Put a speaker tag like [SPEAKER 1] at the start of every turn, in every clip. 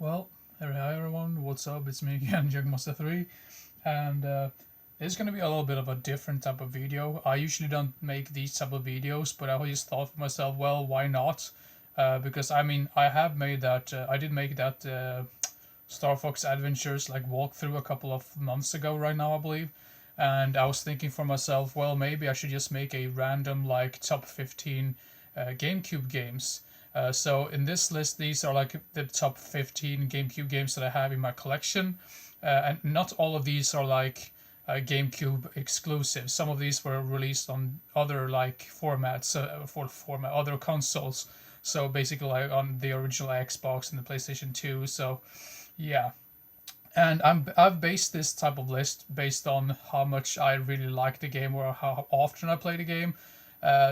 [SPEAKER 1] Well, hi everyone, what's up? It's me again, Jugmaster3, and it's gonna be a little bit of a different type of video. I usually don't make these type of videos, but I just thought to myself, well, why not? Because I mean, I have made that, I did make that Star Fox Adventures like walkthrough a couple of months ago, right now, I believe. And I was thinking for myself, well, maybe I should just make a random like top 15 GameCube games. So in this list, these are like the top 15 GameCube games that I have in my collection, and not all of these are like GameCube exclusive. Some of these were released on other like formats for format other consoles. So basically, like on the original Xbox and the PlayStation 2. So yeah, and I've based this type of list based on how much I really like the game or how often I play the game.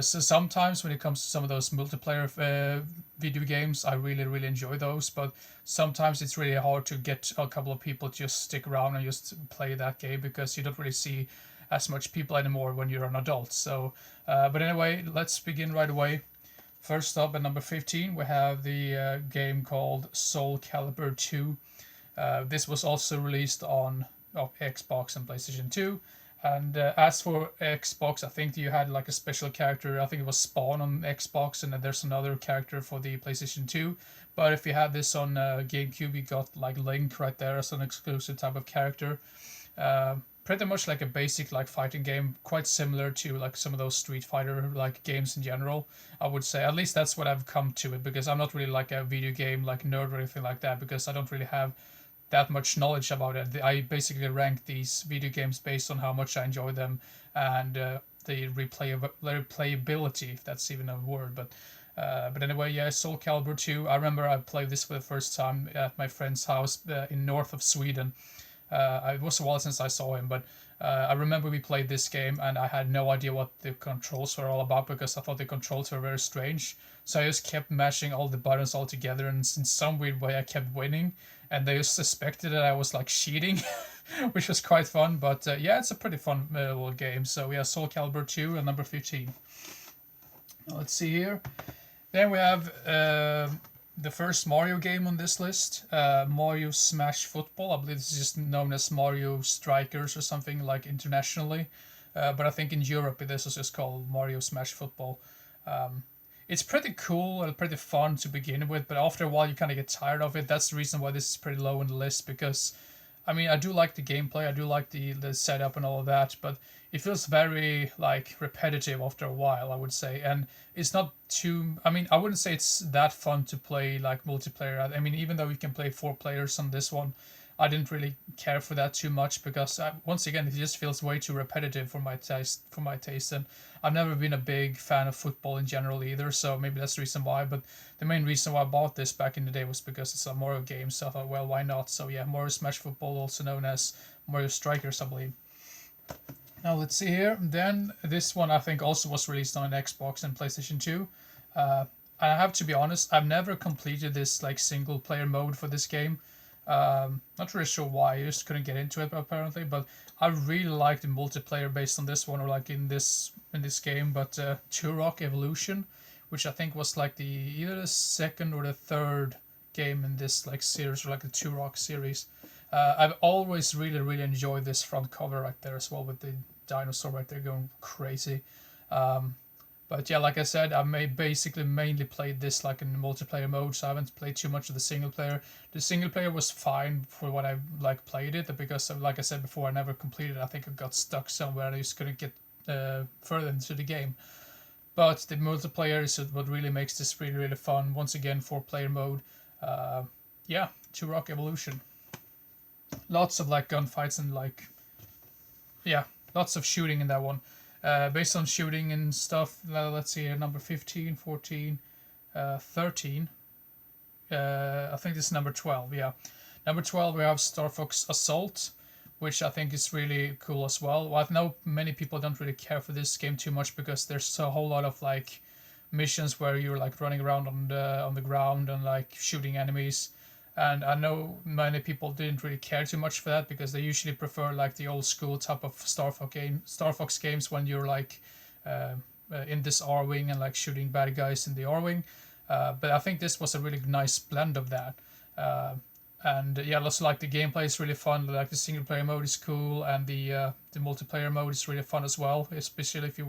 [SPEAKER 1] So sometimes when it comes to some of those multiplayer video games, I really enjoy those. But sometimes it's really hard to get a couple of people to just stick around and just play that game because you don't really see as much people anymore when you're an adult. So, but anyway, let's begin right away. First up at number 15, we have the game called Soul Calibur 2. This was also released on Xbox and PlayStation 2. And as for Xbox, I think you had like a special character. I think it was Spawn on Xbox, and then there's another character for the PlayStation 2. But if you had this on GameCube, you got like Link right there as an exclusive type of character. Pretty much like a basic like fighting game, quite similar to like some of those Street Fighter like games in general. I would say at least that's what I've come to it, because I'm not really like a video game like nerd or anything like that, because I don't really have that much knowledge about it. I basically rank these video games based on how much I enjoy them and the replayability, if that's even a word. But anyway, yeah, Soul Calibur 2. I remember I played this for the first time at my friend's house in north of Sweden. It was a while since I saw him, but I remember we played this game and I had no idea what the controls were all about, because I thought the controls were very strange. So I just kept mashing all the buttons all together, and in some weird way I kept winning, and they just suspected that I was like cheating, which was quite fun. But yeah, it's a pretty fun little game. So yeah, Soul Calibur 2 and number 15. Let's see here. Then we have the first Mario game on this list, Mario Smash Football. I believe this is just known as Mario Strikers or something like internationally. But I think in Europe this is just called Mario Smash Football. It's pretty cool and pretty fun to begin with, but after a while you kind of get tired of it. That's the reason why this is pretty low on the list, because I mean, I do like the gameplay, I do like the setup and all of that, but it feels very like repetitive after a while, I would say. And it's not too, I mean, I wouldn't say it's that fun to play like multiplayer. I mean, even though you can play 4 players on this one, I didn't really care for that too much, because once again it just feels way too repetitive for my taste. And I've never been a big fan of football in general either, so maybe that's the reason why. But the main reason why I bought this back in the day was because it's a Mario game, so I thought, well, why not? So yeah, Mario Smash Football, also known as Mario Strikers, I believe. Now let's see here. Then this one I think also was released on Xbox and PlayStation 2. I have to be honest, I've never completed this like single player mode for this game. Not really sure why, I just couldn't get into it apparently, but I really like the multiplayer based on this one, or like in this game. But Turok Evolution, which I think was like the either the second or the third game in this like series, or like the Turok series. I've always really enjoyed this front cover right there as well, with the dinosaur right there going crazy. Um, but yeah, like I said, I basically mainly played this like in multiplayer mode, so I haven't played too much of the single player. The single player was fine for what I like played it, because like I said before, I never completed it. I think I got stuck somewhere and I just couldn't get further into the game. But the multiplayer is what really makes this really fun. Once again, 4 player mode. Uh, yeah, Turok Evolution. Lots of like gunfights and like, yeah, lots of shooting in that one. Based on shooting and stuff, let's see here, number 15, 14, 13. I think this is number 12, yeah. Number 12, we have Star Fox Assault, which I think is really cool as well. I know many people don't really care for this game too much, because there's a whole lot of like missions where you're like running around on the ground and like shooting enemies. And I know many people didn't really care too much for that, because they usually prefer like the old school type of Star Fox games, when you're like in this R wing and like shooting bad guys in the R wing. But I think this was a really nice blend of that. And yeah, I also like the gameplay is really fun. Like the single player mode is cool, and the multiplayer mode is really fun as well, especially if you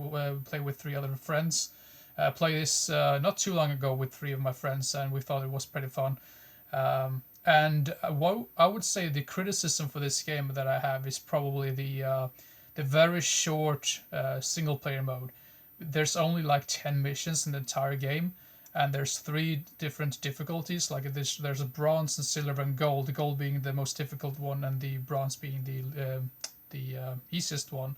[SPEAKER 1] play with 3 other friends. Play this not too long ago with 3 of my friends, and we thought it was pretty fun. And what I would say the criticism for this game that I have is probably the very short single player mode. There's only like 10 missions in the entire game, and there's 3 different difficulties. Like there's a bronze and silver and gold. The gold being the most difficult one, and the bronze being the easiest one.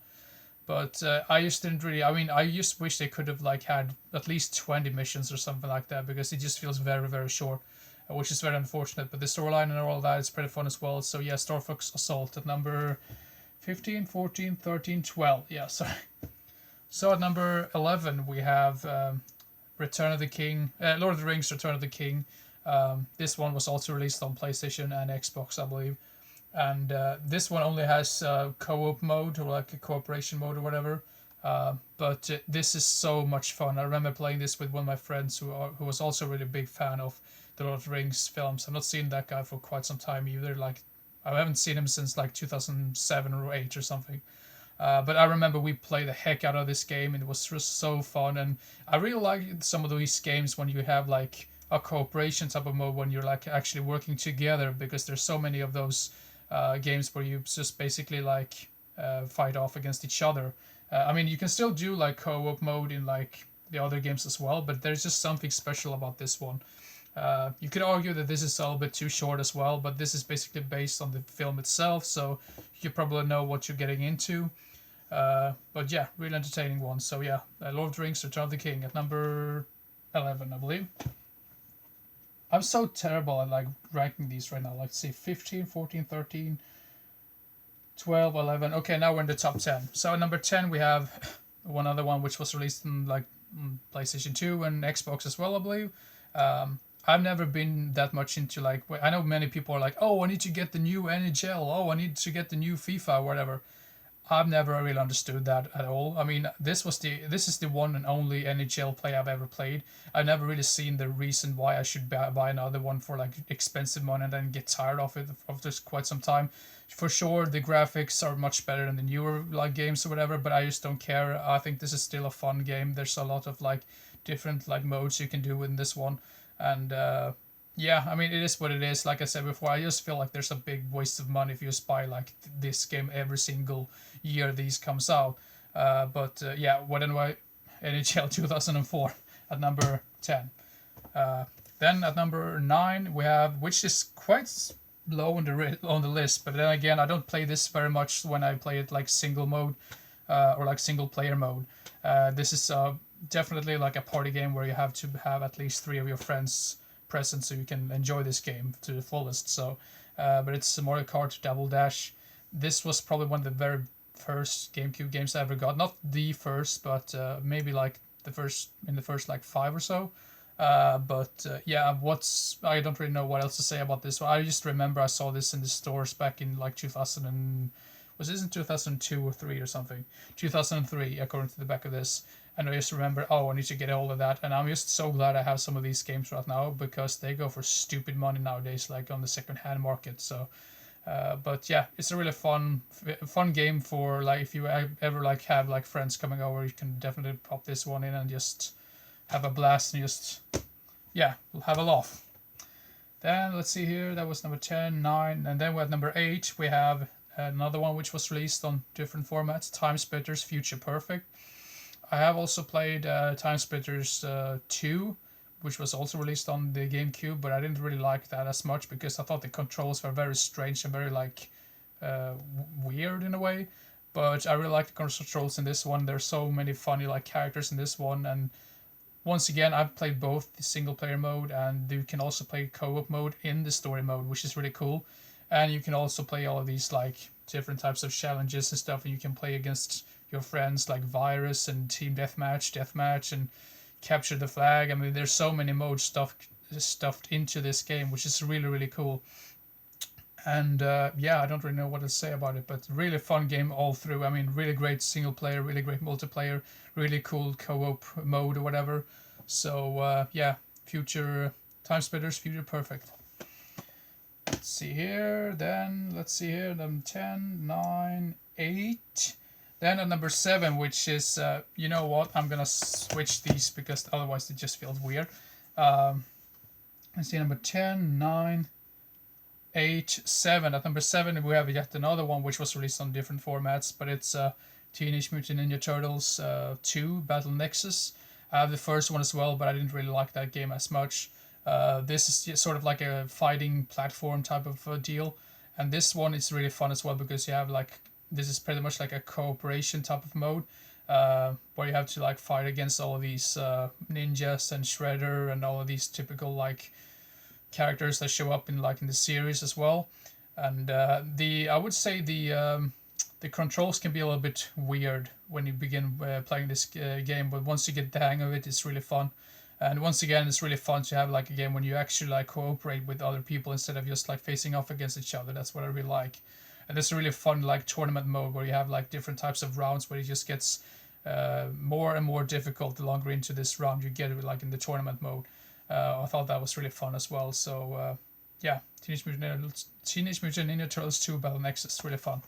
[SPEAKER 1] But I just didn't really. I mean, I just wish they could have like had at least 20 missions or something like that, because it just feels very very short, which is very unfortunate. But the storyline and all that is pretty fun as well. So yeah, Star Fox Assault at number 15, 14, 13, 12. Yeah, sorry. So at number 11 we have Return of the King, Lord of the Rings: Return of the King. This one was also released on PlayStation and Xbox, I believe. And this one only has co-op mode, or like a cooperation mode or whatever. But this is so much fun. I remember playing this with one of my friends who was also a really big fan of the Lord of the Rings films. I've not seen that guy for quite some time either. Like I haven't seen him since like 2007 or 8 or something. But I remember we played the heck out of this game, and it was just so fun. And I really like some of these games when you have like a cooperation type of mode, when you're like actually working together, because there's so many of those games where you just basically like fight off against each other. I mean, you can still do like co-op mode in like the other games as well, but there's just something special about this one. You could argue that this is a little bit too short as well, but this is basically based on the film itself, so you probably know what you're getting into. But yeah, really entertaining one. So yeah, Lord of the Rings: Return of the King at number 11, I believe. I'm so terrible at like ranking these right now. Let's see, 15, 14, 13, 12, 11. Okay, now we're in the top 10. So at number 10 we have one other one which was released in like PlayStation 2 and Xbox as well, I believe. I've never been that much into like, I know many people are like, oh, I need to get the new NHL, oh, I need to get the new FIFA or whatever. I've never really understood that at all. I mean, this is the one and only NHL play I've ever played. I've never really seen the reason why I should buy another one for like expensive money and then get tired of it after quite some time. For sure, the graphics are much better than the newer like games or whatever, but I just don't care. I think this is still a fun game. There's a lot of like different like modes you can do in this one, and yeah, I mean, it is what it is. Like I said before, I just feel like there's a big waste of money if you just buy like this game every single year these comes out. But yeah, what anyway, NHL 2004 at number 10. Then at number 9 we have, which is quite low on the list, but then again, I don't play this very much when I play it like single mode or like single player mode. This is definitely like a party game where you have to have at least 3 of your friends present so you can enjoy this game to the fullest. So, but it's Mario Kart Double Dash. This was probably one of the very first GameCube games I ever got. Not the first, but maybe like the first in the first like 5 or so. But yeah, I don't really know what else to say about this one. I just remember I saw this in the stores back in like 2000 and was this in 2002 or 3 or something? 2003, according to the back of this. And I just remember, oh, I need to get all of that. And I'm just so glad I have some of these games right now, because they go for stupid money nowadays, like on the second-hand market. So, but yeah, it's a really fun game for like if you ever like have like friends coming over, you can definitely pop this one in and just have a blast and just yeah, have a laugh. Then let's see here, that was number 10, 9, and then we're at number 8. We have another one which was released on different formats, Time Splitters Future Perfect. I have also played Time Splitters 2, which was also released on the GameCube, but I didn't really like that as much because I thought the controls were very strange and very like weird in a way. But I really like the controls in this one. There's so many funny like characters in this one, and once again, I've played both the single player mode, and you can also play co-op mode in the story mode, which is really cool. And you can also play all of these like different types of challenges and stuff, and you can play against your friends like Virus and Team Deathmatch, and Capture the Flag. I mean, there's so many modes stuffed into this game, which is really, really cool. And yeah, I don't really know what to say about it, but really fun game all through. I mean, really great single player, really great multiplayer, really cool co-op mode or whatever. So yeah, future Time Splitters, Future Perfect. let's see here. Then let's see here. Then 10, 9, 8. Then at number 7, which is you know what? I'm gonna switch these because otherwise it just feels weird. Let's see, number 10, 9, 8, 7. At number 7, we have yet another one which was released on different formats, but it's Teenage Mutant Ninja Turtles 2 Battle Nexus. I have the first one as well, but I didn't really like that game as much. This is just sort of like a fighting platform type of deal, and this one is really fun as well because you have like, this is pretty much like a cooperation type of mode, where you have to like fight against all of these ninjas and Shredder and all of these typical like characters that show up in the series as well. And I would say the controls can be a little bit weird when you begin playing this game, but once you get the hang of it, it's really fun. And once again, it's really fun to have like a game when you actually like cooperate with other people instead of just like facing off against each other. That's what I really like. And it's a really fun like tournament mode where you have like different types of rounds where it just gets more and more difficult the longer into this round you get it, like in the tournament mode. I thought that was really fun as well. So yeah, Teenage Mutant Ninja Turtles 2 Battle Nexus, really fun.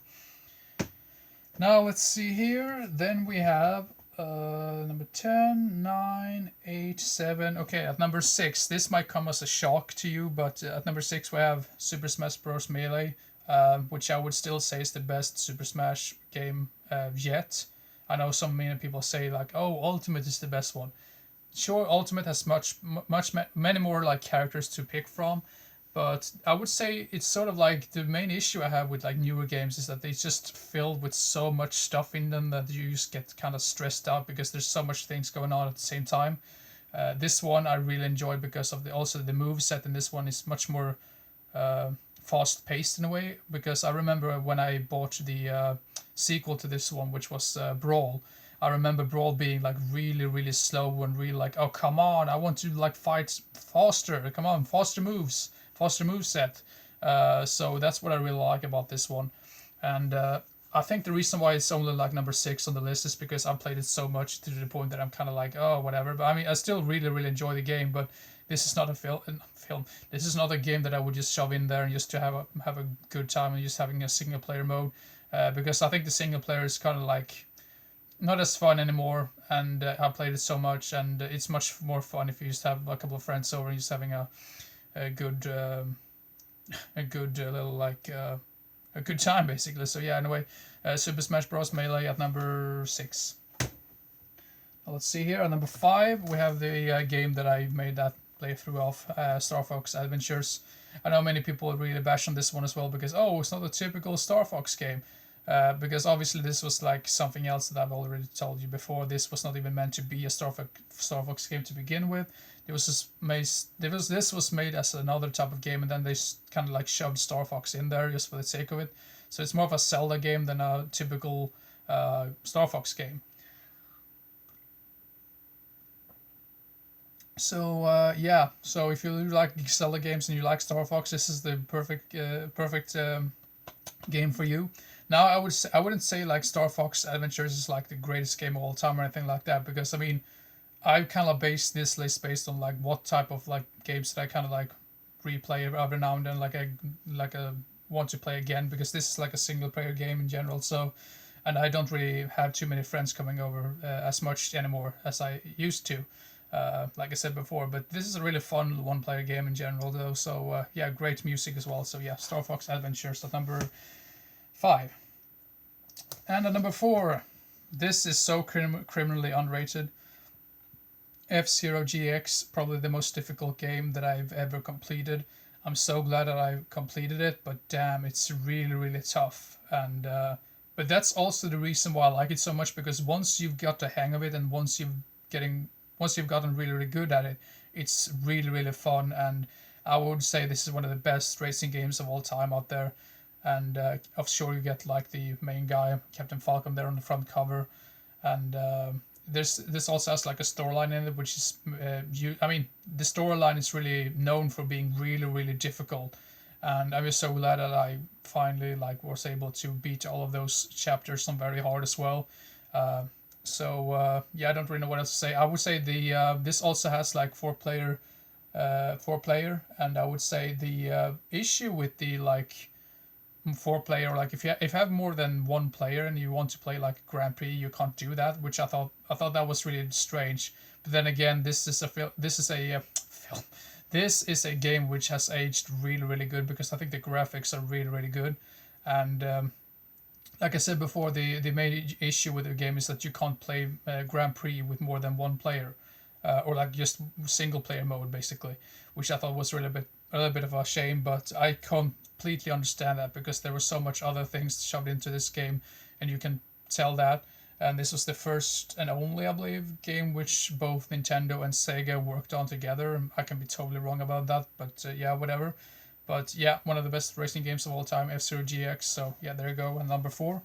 [SPEAKER 1] Now let's see here. Then we have number 10, 9, 8, 7. Okay, at number 6, this might come as a shock to you, but at number 6 we have Super Smash Bros. Melee, which I would still say is the best Super Smash game yet. I know many people say like, oh, Ultimate is the best one. Sure, Ultimate has many more like characters to pick from, but I would say it's sort of like the main issue I have with like newer games is that they just filled with so much stuff in them that you just get kind of stressed out because there's so much things going on at the same time. This one I really enjoy because of also the moveset in this one is much more fast paced in a way, because I remember when I bought the sequel to this one, which was Brawl. I remember Brawl being like really slow and really like, oh come on, I want to like fight faster, come on, faster moveset. So that's what I really like about this one. And I think the reason why it's only like number 6 on the list is because I played it so much to the point that I'm kind of like, oh whatever. But I mean, I still really enjoy the game, but this is not a film. This is not a game that I would just shove in there and just to have a good time and just having a single player mode, because I think the single player is kind of like not as fun anymore, and I played it so much, and it's much more fun if you just have a couple of friends over and just having a good little like a good time basically. So yeah, anyway, Super Smash Bros. Melee at number 6. Let's see here at number 5 we have the game that I made that playthrough of, Star Fox Adventures. I know many people really bash on this one as well because, oh, it's not a typical Star Fox game. Because obviously this was like something else that I've already told you before. This was not even meant to be a Star Fox game to begin with. This was made as another type of game, and then they kind of like shoved Star Fox in there just for the sake of it. So it's more of a Zelda game than a typical Star Fox game. So yeah, so if you like Zelda games and you like Star Fox, this is the perfect game for you. Now I wouldn't say like Star Fox Adventures is like the greatest game of all time or anything like that, because I mean I kind of based this list based on like what type of like games that I kind of like replay every now and then, like I want to play again, because this is like a single player game in general. So, and I don't really have too many friends coming over as much anymore as I used to. Like I said before, but this is a really fun one-player game in general, though. So yeah, great music as well. So yeah, Star Fox Adventures at number 5. And at number 4, this is so criminally unrated. FZero GX, probably the most difficult game that I've ever completed. I'm so glad that I completed it, but damn, it's really tough. And but that's also the reason why I like it so much, because once you've got the hang of it and once you've gotten really good at it, it's really fun. And I would say this is one of the best racing games of all time out there. And I'm sure you get like the main guy, Captain Falcon, there on the front cover. And this also has like a storyline in it, which is I mean, the storyline is really known for being really difficult. And I'm just so glad that I finally like was able to beat all of those chapters on very hard as well. So yeah, I don't really know what else to say. I would say the this also has like 4-player 4-player, and I would say the issue with the like 4-player, like if you have more than one player and you want to play like Grand Prix, you can't do that, which I thought that was really strange. But then again, this is a film. This is a game which has aged really really good because I think the graphics are really really good, and like I said before, the main issue with the game is that you can't play Grand Prix with more than one player, or like just single player mode basically, which I thought was really a little bit of a shame. But I completely understand that because there was so much other things shoved into this game, and you can tell that. And this was the first and only, I believe, game which both Nintendo and Sega worked on together. I can be totally wrong about that, but yeah, whatever. But yeah, one of the best racing games of all time, FZero GX. So yeah, there you go. And number 4.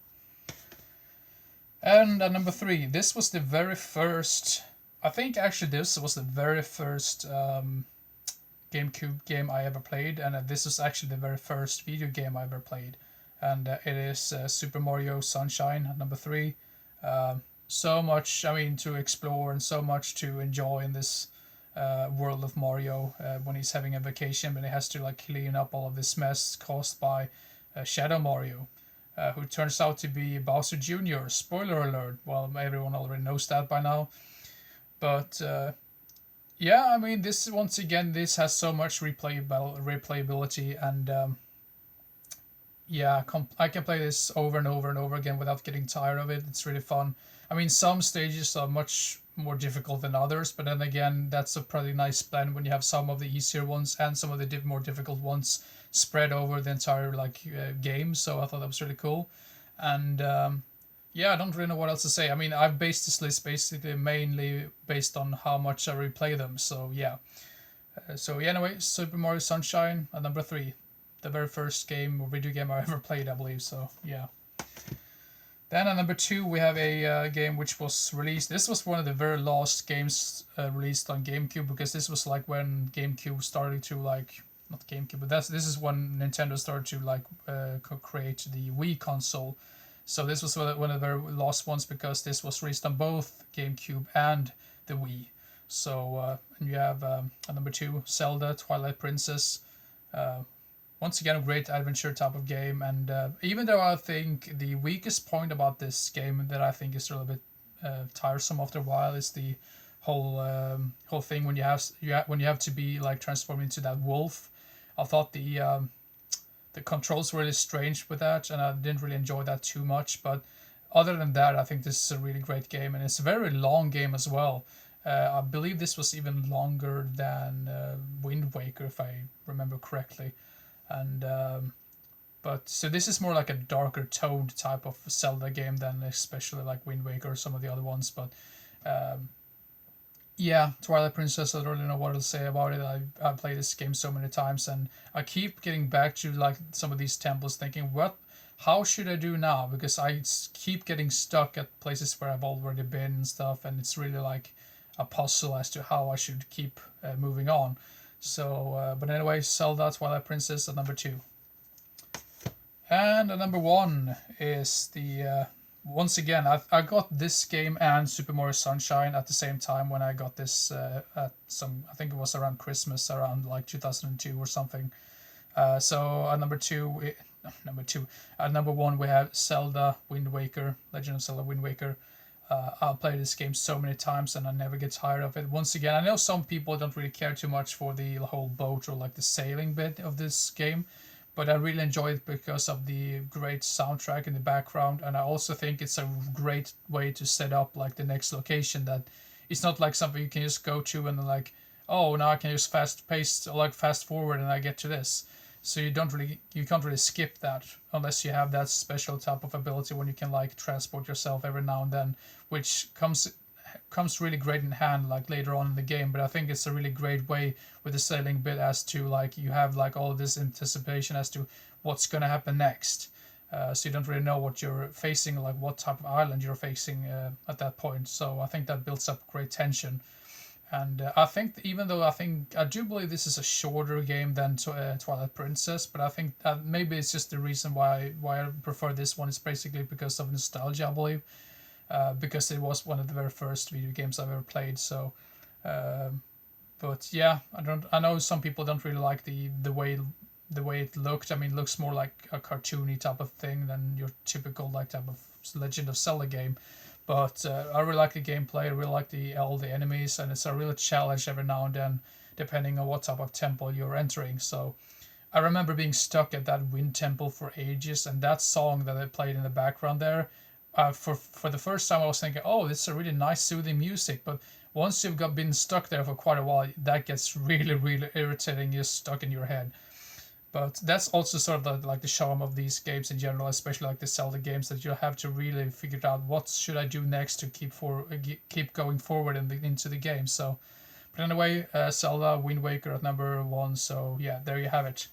[SPEAKER 1] And number 3. This was the very first. I think actually this was the very first GameCube game I ever played, and this is actually the very first video game I ever played, and it is Super Mario Sunshine at number 3. So much, I mean, to explore and so much to enjoy in this world of Mario when he's having a vacation, but he has to like clean up all of this mess caused by Shadow Mario, who turns out to be Bowser Jr. Spoiler alert! Well, everyone already knows that by now, but yeah, I mean, this once again, this has so much replayability, and yeah, I can play this over and over and over again without getting tired of it. It's really fun. I mean, some stages are much more difficult than others, but then again, that's a pretty nice blend when you have some of the easier ones and some of the more difficult ones spread over the entire like game. So I thought that was really cool, and yeah, I don't really know what else to say. I mean, I've based this list basically mainly based on how much I replay them. So yeah. So yeah, anyway, Super Mario Sunshine at number 3, the very first game or video game I ever played, I believe. So yeah. Then at number 2 we have a game which was released. This was one of the very last games released on GameCube, because this was like when GameCube started to like, not GameCube, but this is when Nintendo started to like create the Wii console. So this was one of the very last ones because this was released on both GameCube and the Wii. So and you have at number 2 Zelda Twilight Princess. Once again, a great adventure type of game, and even though I think the weakest point about this game that I think is a little bit tiresome after a while is the whole thing when you have to be like transformed into that wolf. I thought the controls were really strange with that, and I didn't really enjoy that too much. But other than that, I think this is a really great game, and it's a very long game as well. I believe this was even longer than Wind Waker, if I remember correctly. And but so this is more like a darker toned type of Zelda game than especially like Wind Waker or some of the other ones. But yeah, Twilight Princess, I don't really know what to say about it. I played this game so many times, and I keep getting back to like some of these temples thinking, how should I do now? Because I keep getting stuck at places where I've already been and stuff, and it's really like a puzzle as to how I should keep moving on. So, but anyway, Zelda Twilight Princess at number 2. And at number 1 is the once again, I got this game and Super Mario Sunshine at the same time when I got this at some, I think it was around Christmas, around like 2002 or something. So at number 2, at number 1 we have Zelda Wind Waker, Legend of Zelda Wind Waker. I'll play this game so many times and I never get tired of it. Once again, I know some people don't really care too much for the whole boat or like the sailing bit of this game, but I really enjoy it because of the great soundtrack in the background, and I also think it's a great way to set up like the next location. That it's not like something you can just go to and like, oh, now I can just fast forward and I get to this. So you can't really skip that unless you have that special type of ability when you can like transport yourself every now and then, which comes really great in hand like later on in the game. But I think it's a really great way with the sailing bit as to like you have like all this anticipation as to what's gonna happen next. So you don't really know what you're facing, like what type of island you're facing at that point. So I think that builds up great tension. And I think, even though I do believe this is a shorter game than Twilight Princess, but I think maybe it's just the reason why I prefer this one is basically because of nostalgia, I believe, because it was one of the very first video games I've ever played. So, But yeah, I know some people don't really like the way it looked. I mean, it looks more like a cartoony type of thing than your typical like type of Legend of Zelda game. But I really like the gameplay. I really like all the enemies, and it's a real challenge every now and then, depending on what type of temple you're entering. So I remember being stuck at that wind temple for ages, and that song that I played in the background there. For the first time, I was thinking, "Oh, this is a really nice, soothing music." But once you've been stuck there for quite a while, that gets really, really irritating. You're stuck in your head. But that's also sort of like the charm of these games in general, especially like the Zelda games, that you have to really figure out what should I do next to keep going forward into the game. So, but anyway, Zelda Wind Waker at number one. So yeah, there you have it.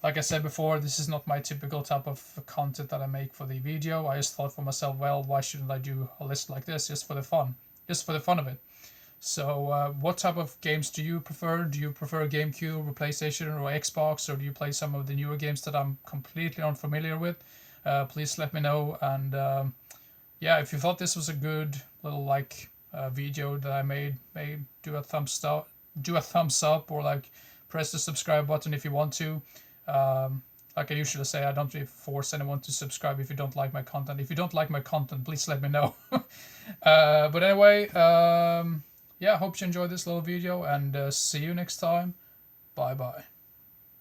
[SPEAKER 1] Like I said before, this is not my typical type of content that I make for the video. I just thought for myself, well, why shouldn't I do a list like this just for the fun of it? So, what type of games do you prefer? Do you prefer GameCube or PlayStation or Xbox, or do you play some of the newer games that I'm completely unfamiliar with? Please let me know. And yeah, if you thought this was a good little like video that I made, do a thumbs up, or like press the subscribe button if you want to. Like I usually say, I don't really force anyone to subscribe if you don't like my content. If you don't like my content, please let me know. But anyway, yeah, I hope you enjoyed this little video, and see you next time. Bye bye.